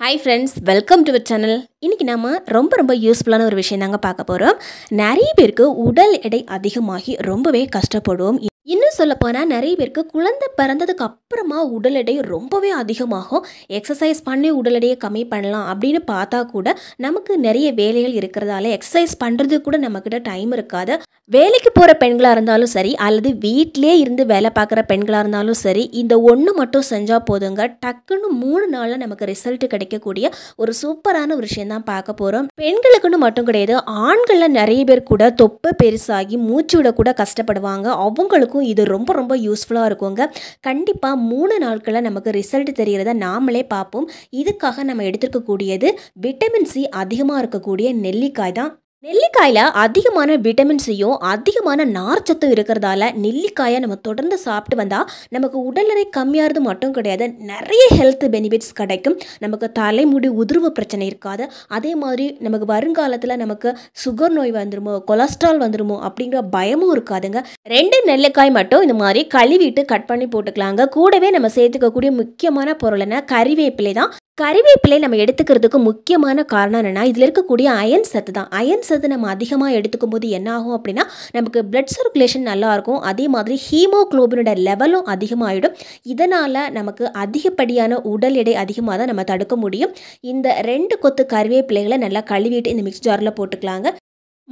Hi friends, welcome to our channel. இன்னைக்கு நாம ரொம்ப யூஸ்ஃபுல்லான ஒரு விஷயம் தாங்க பார்க்க போறோம். நிறைய பேருக்கு உடல் எடை அதிகமாகி ரொம்பவே கஷ்டப்படுவோம். இன்னும் சொல்ல போனா நிறைய பேருக்கு குழந்தை பிறந்ததுக்கு அப்புறமா உடல் எடை ரொம்பவே அதிகமாகும். எக்ஸசைஸ் பண்ணி உடல் எடையை கம்மி பண்ணலாம் அப்படின்னு பார்த்தா கூட நமக்கு நிறைய வேலைகள் இருக்கிறதால எக்ஸசைஸ் பண்றது கூட நம்மக்கிட்ட டைம் இருக்காது. வேலைக்கு போகிற பெண்களாக இருந்தாலும் சரி அல்லது வீட்டிலே இருந்து வேலை பார்க்குற பெண்களாக இருந்தாலும் சரி, இந்த ஒன்று மட்டும் செஞ்சால் போதுங்க, டக்குன்னு 3 நாளில் நமக்கு ரிசல்ட் கிடைக்கக்கூடிய ஒரு சூப்பரான ஒரு விஷயம் தான் பார்க்க போகிறோம். பெண்களுக்குன்னு மட்டும் கிடையாது, ஆண்களில் நிறைய பேர் கூட தொப்பை பெருசாகி மூச்சு விட கூட கஷ்டப்படுவாங்க. அவங்களுக்கும் இது ரொம்ப யூஸ்ஃபுல்லாக இருக்குங்க. கண்டிப்பாக 3 நாட்களில் நமக்கு ரிசல்ட் தெரிகிறத நாமளே பார்ப்போம். இதுக்காக நம்ம எடுத்துக்கக்கூடியது விட்டமின் சி அதிகமாக இருக்கக்கூடிய நெல்லிக்காய் தான். நெல்லிக்காயில் அதிகமான விட்டமின் சியும் அதிகமான நார்ச்சத்தும் இருக்கிறதால நெல்லிக்காயை நம்ம தொடர்ந்து சாப்பிட்டு வந்தால் நமக்கு உடல் எடை கம்மியாகிறது மட்டும் கிடையாது, நிறைய ஹெல்த் பெனிஃபிட்ஸ் கிடைக்கும். நமக்கு தலைமுடி உதிர்வு பிரச்சனை இருக்காது. அதே மாதிரி நமக்கு வருங்காலத்தில் நமக்கு சுகர் நோய் வந்துருமோ, கொலஸ்ட்ரால் வந்துருமோ அப்படிங்கிற பயமும் இருக்காதுங்க. 2 நெல்லிக்காய் மட்டும் இந்த மாதிரி கழுவிட்டு கட் பண்ணி போட்டுக்கலாங்க. கூடவே நம்ம சேர்த்துக்கக்கூடிய முக்கியமான பொருள் என்ன, கறிவேப்பிலை தான். கறிவேப்பிலை நம்ம எடுத்துக்கிறதுக்கு முக்கியமான காரணம் என்னென்னா, இதில் இருக்கக்கூடிய அயன் சத்து தான். அயன் சத்து நம்ம அதிகமாக எடுத்துக்கும் போது என்ன ஆகும் அப்படின்னா, நமக்கு பிளட் சர்க்குலேஷன் நல்லாயிருக்கும். அதே மாதிரி ஹீமோக்ளோபினோட லெவலும் அதிகமாகிடும். இதனால் நமக்கு அதிகப்படியான உடல் எடை அதிகமாக தான் நம்ம தடுக்க முடியும். இந்த 2 கொத்து கறிவேப்பிலைகளை நல்லா கழுவிட்டு இந்த மிக்ஸ் ஜாரில் போட்டுக்கலாங்க.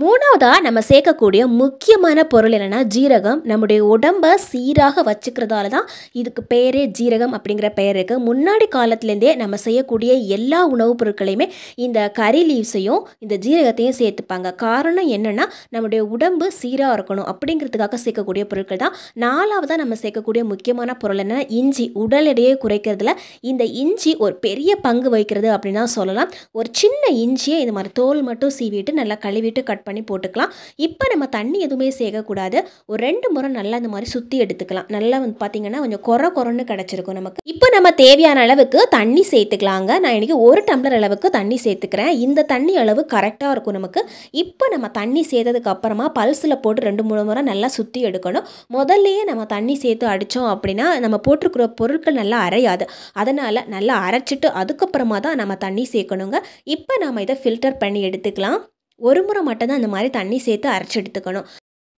3வதாக நம்ம சேர்க்கக்கூடிய முக்கியமான பொருள் என்னென்னா ஜீரகம். நம்முடைய உடம்பை சீராக வச்சுக்கிறதால தான் இதுக்கு பேரே ஜீரகம் அப்படிங்கிற பெயர் இருக்குது. முன்னாடி காலத்துலேருந்தே நம்ம செய்யக்கூடிய எல்லா உணவுப் பொருட்களையுமே இந்த கறி லீவ்ஸையும் இந்த ஜீரகத்தையும் சேர்த்துப்பாங்க. காரணம் என்னென்னா, நம்முடைய உடம்பு சீராக இருக்கணும் அப்படிங்கிறதுக்காக சேர்க்கக்கூடிய பொருட்கள் தான். 4வதாக நம்ம சேர்க்கக்கூடிய முக்கியமான பொருள் என்னென்னா இஞ்சி. உடல் எடையை குறைக்கிறதுல இந்த இஞ்சி ஒரு பெரிய பங்கு வகிக்கிறது அப்படின்னு தான் சொல்லலாம். ஒரு சின்ன இஞ்சியை இது மாதிரி தோல் மட்டும் சீவிட்டு நல்லா கழுவிட்டு கட் பண்ணி போட்டுக்கலாம். இப்போ நம்ம தண்ணி எதுவுமே சேர்க்கக்கூடாது. ஒரு 2 முறை நல்லா இந்த மாதிரி சுற்றி எடுத்துக்கலாம். நல்லா வந்து பார்த்தீங்கன்னா கொஞ்சம் கொரன்னு கிடச்சிருக்கும் நமக்கு. இப்போ நம்ம தேவையான அளவுக்கு தண்ணி சேர்த்துக்கலாங்க. நான் இன்றைக்கி 1 டம்ளர் அளவுக்கு தண்ணி சேர்த்துக்கிறேன். இந்த தண்ணி அளவு கரெக்டாக இருக்கும் நமக்கு. இப்போ நம்ம தண்ணி சேர்த்ததுக்கு அப்புறமா பல்ஸில் போட்டு 2-3 முறை நல்லா சுற்றி எடுக்கணும். முதல்லையே நம்ம தண்ணி சேர்த்து அடித்தோம் அப்படின்னா நம்ம போட்டிருக்கிற பொருட்கள் நல்லா அரையாது. அதனால் நல்லா அரைச்சிட்டு அதுக்கப்புறமா தான் நம்ம தண்ணி சேர்க்கணுங்க. இப்போ நம்ம இதை ஃபில்டர் பண்ணி எடுத்துக்கலாம். ஒரு முறை மட்டும் தான் இந்த மாதிரி தண்ணி சேர்த்து அரைச்சி எடுத்துக்கணும்.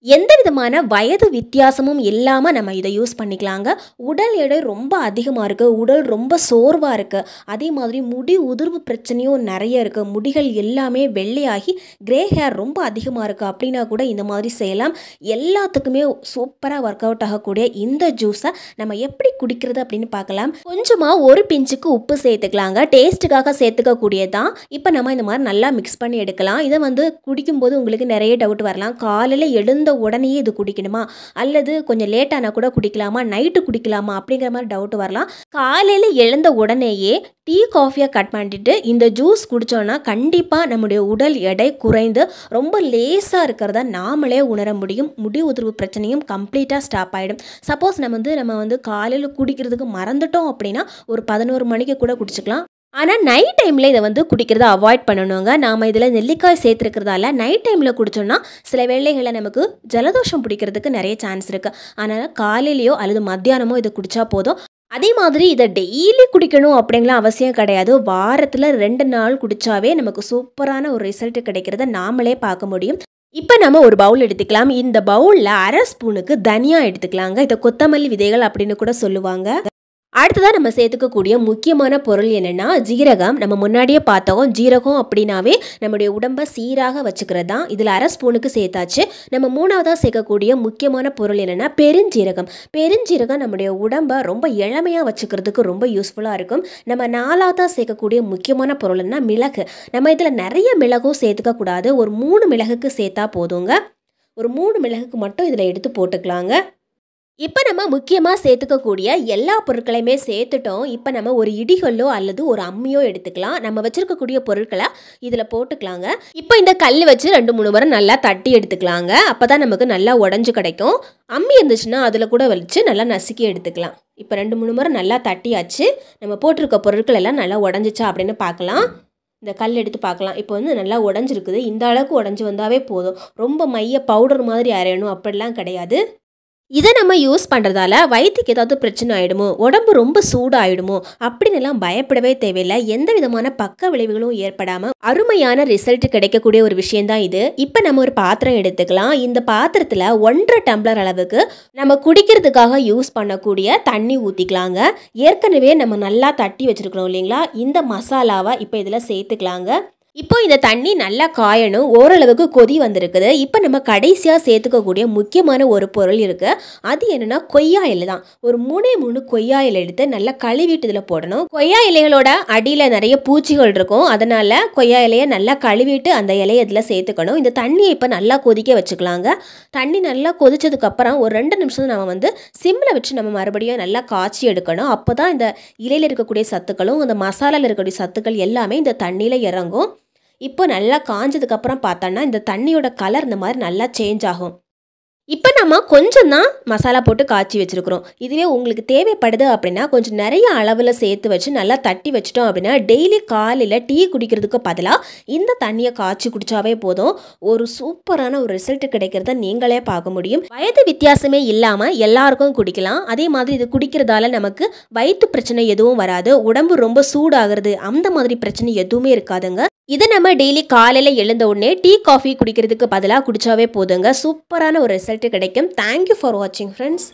எந்த விதமான வயது வித்தியாசமும் இல்லாமல் நம்ம இதை யூஸ் பண்ணிக்கலாங்க. உடல் எடை ரொம்ப அதிகமாக இருக்குது, உடல் ரொம்ப சோர்வாக இருக்குது, அதே மாதிரி முடி உதிர்வு பிரச்சனையும் நிறைய இருக்குது, முடிகள் எல்லாமே வெள்ளையாகி கிரே ஹேர் ரொம்ப அதிகமாக இருக்குது அப்படின்னா கூட இந்த மாதிரி செய்யலாம். எல்லாத்துக்குமே சூப்பராக ஒர்க் அவுட் ஆகக்கூடிய இந்த ஜூஸை நம்ம எப்படி குடிக்கிறது அப்படின்னு பார்க்கலாம். கொஞ்சமாக ஒரு பிஞ்சுக்கு உப்பு சேர்த்துக்கலாங்க. டேஸ்ட்டுக்காக சேர்த்துக்கக்கூடியதான். இப்போ நம்ம இந்த மாதிரி நல்லா மிக்ஸ் பண்ணி எடுக்கலாம். இதை வந்து குடிக்கும்போது உங்களுக்கு நிறைய டவுட் வரலாம். காலையில் எழுந்த உடனேயே இது குடிக்கணுமா, அல்லது கொஞ்சம் லேட்டானா கூட குடிக்கலாமா, நைட்டு குடிக்கலாமா அப்படிங்கிற மாதிரி டவுட் வரலாம். காலையில் எழுந்த உடனேயே டீ காஃபியை கட் பண்ணிட்டு இந்த ஜூஸ் குடித்தோன்னா கண்டிப்பாக நம்முடைய உடல் எடை குறைந்து ரொம்ப லேசாக இருக்கிறத நாமளே உணர முடியும். முடி உதிர்வு பிரச்சனையும் கம்ப்ளீட்டாக ஸ்டாப் ஆகிடும். சப்போஸ் நம்ம வந்து காலையில் குடிக்கிறதுக்கு மறந்துட்டோம் அப்படின்னா ஒரு 11 மணிக்கு கூட குடிச்சிக்கலாம். ஆனால் நைட் டைமில் இதை வந்து குடிக்கிறத அவாய்ட் பண்ணணுங்க. நாம் இதில் நெல்லிக்காய் சேர்த்துருக்கிறதால நைட் டைமில் குடித்தோன்னா சில வேளைகளில் நமக்கு ஜலதோஷம் பிடிக்கிறதுக்கு நிறைய சான்ஸ் இருக்குது. அதனால் காலையிலையோ அல்லது மத்தியானமோ இதை குடித்தா போதும். அதே மாதிரி இதை டெய்லி குடிக்கணும் அப்படிங்கலாம் அவசியம் கிடையாது. வாரத்தில் 2 நாள் குடித்தாவே நமக்கு சூப்பரான ஒரு ரிசல்ட் கிடைக்கிறத நாமளே பார்க்க முடியும். இப்போ நம்ம ஒரு பவுல் எடுத்துக்கலாம். இந்த பவுலில் 1/2 ஸ்பூனுக்கு தனியா எடுத்துக்கலாங்க. இதை கொத்தமல்லி விதைகள் அப்படின்னு கூட சொல்லுவாங்க. அடுத்ததாக நம்ம சேர்த்துக்கக்கூடிய முக்கியமான பொருள் என்னென்னா ஜீரகம். நம்ம முன்னாடியே பார்த்தோம், ஜீரகம் அப்படின்னாவே நம்முடைய உடம்பை சீராக வச்சுக்கிறது தான். இதில் 1/2 ஸ்பூனுக்கு சேர்த்தாச்சு. நம்ம 3வதாக சேர்க்கக்கூடிய முக்கியமான பொருள் என்னென்னா பெருஞ்சீரகம். பெருஞ்சீரகம் நம்முடைய உடம்பை ரொம்ப இளமையாக வச்சுக்கிறதுக்கு ரொம்ப யூஸ்ஃபுல்லாக இருக்கும். நம்ம 4வதாக சேர்க்கக்கூடிய முக்கியமான பொருள்னா மிளகு. நம்ம இதில் நிறைய மிளகும் சேர்த்துக்கக்கூடாது. ஒரு 3 மிளகுக்கு சேர்த்தா போதுங்க. ஒரு 3 மிளகுக்கு மட்டும் இதில் எடுத்து போட்டுக்கலாங்க. இப்போ நம்ம முக்கியமாக சேர்த்துக்கக்கூடிய எல்லா பொருட்களையுமே சேர்த்துட்டோம். இப்போ நம்ம ஒரு இடிகல்லோ அல்லது ஒரு அம்மியோ எடுத்துக்கலாம். நம்ம வச்சுருக்கக்கூடிய பொருட்களை இதில் போட்டுக்கலாங்க. இப்போ இந்த கல் வச்சு 2-3 முறை நல்லா தட்டி எடுத்துக்கலாங்க. அப்போ தான் நமக்கு நல்லா உடஞ்சி கிடைக்கும். அம்மி இருந்துச்சுன்னா அதில் கூட வச்சு நல்லா நசுக்கி எடுத்துக்கலாம். இப்போ 2-3 முறை நல்லா தட்டியாச்சு. நம்ம போட்டிருக்க பொருட்கள் எல்லாம் நல்லா உடஞ்சிச்சா அப்படின்னு பார்க்கலாம். இந்த கல் எடுத்து பார்க்கலாம். இப்போ வந்து நல்லா உடஞ்சிருக்குது. இந்த அளவுக்கு உடஞ்சி வந்தாவே போதும். ரொம்ப மைய பவுடர் மாதிரி அரையணும் அப்படிலாம் கிடையாது. இதை நம்ம யூஸ் பண்ணுறதால வயிற்றுக்கு ஏதாவது பிரச்சனை ஆகிடுமோ, உடம்பு ரொம்ப சூடாகிடுமோ அப்படின்னுலாம் பயப்படவே தேவையில்லை. எந்த விதமான பக்க விளைவுகளும் ஏற்படாமல் அருமையான ரிசல்ட் கிடைக்கக்கூடிய ஒரு விஷயந்தான் இது. இப்போ நம்ம ஒரு பாத்திரம் எடுத்துக்கலாம். இந்த பாத்திரத்தில் 1.5 டம்ளர் அளவுக்கு நம்ம குடிக்கிறதுக்காக யூஸ் பண்ணக்கூடிய தண்ணி ஊற்றிக்கலாங்க. ஏற்கனவே நம்ம நல்லா தட்டி வச்சுருக்கிறோம் இல்லைங்களா, இந்த மசாலாவை இப்போ இதில் சேர்த்துக்கலாங்க. இப்போ இந்த தண்ணி நல்லா காயணும். ஓரளவுக்கு கொதி வந்திருக்குது. இப்போ நம்ம கடைசியாக சேர்த்துக்கக்கூடிய முக்கியமான ஒரு பொருள் இருக்குது. அது என்னென்னா கொய்யா இலை தான். ஒரு 3 கொய்யா இலை எடுத்து நல்லா கழுவிட்டு இதில் போடணும். கொய்யா இலைகளோட அடியில் நிறைய பூச்சிகள் இருக்கும். அதனால் கொய்யா இலையை நல்லா கழுவிட்டு அந்த இலையை இதில் சேர்த்துக்கணும். இந்த தண்ணியை இப்போ நல்லா கொதிக்க வச்சுக்கலாங்க. தண்ணி நல்லா கொதிச்சதுக்கப்புறம் ஒரு 2 நிமிஷம் நம்ம சிம்மில் வச்சு நம்ம மறுபடியும் நல்லா காய்ச்சி எடுக்கணும். அப்போ தான் இந்த இலையில் இருக்கக்கூடிய சத்துக்களும் அந்த மசாலாவில் இருக்கக்கூடிய சத்துக்கள் எல்லாமே இந்த தண்ணியில் இறங்கும். இப்போ நல்லா காஞ்சதுக்கப்புறம் பார்த்தோன்னா இந்த தண்ணியோட கலர் இந்த மாதிரி நல்லா சேஞ்ச் ஆகும். இப்போ நம்ம கொஞ்சம் தான் மசாலா போட்டு காய்ச்சி வச்சுருக்குறோம். இதுவே உங்களுக்கு தேவைப்படுது அப்படின்னா கொஞ்சம் நிறைய அளவில் சேர்த்து வச்சு நல்லா தட்டி வச்சிட்டோம் அப்படின்னா டெய்லி காலையில் டீ குடிக்கிறதுக்கு பதிலாக இந்த தண்ணியை காய்ச்சி குடித்தாவே போதும். ஒரு சூப்பரான ஒரு ரிசல்ட் கிடைக்கிறத நீங்களே பார்க்க முடியும். வயது வித்தியாசமே இல்லாமல் எல்லாருக்கும் குடிக்கலாம். அதே மாதிரி இது குடிக்கிறதால நமக்கு வயிற்று பிரச்சனை எதுவும் வராது. உடம்பு ரொம்ப சூடாகிறது அந்த மாதிரி பிரச்சனை எதுவுமே இருக்காதுங்க. இதை நம்ம டெய்லி காலையில் எழுந்த உடனே டீ காஃபி குடிக்கிறதுக்கு பதிலாக குடித்தாவே போதுங்க. சூப்பரான ஒரு ரிசல்ட் கிடைக்கும். தேங்க்யூ ஃபார் வாட்சிங் ஃப்ரெண்ட்ஸ்.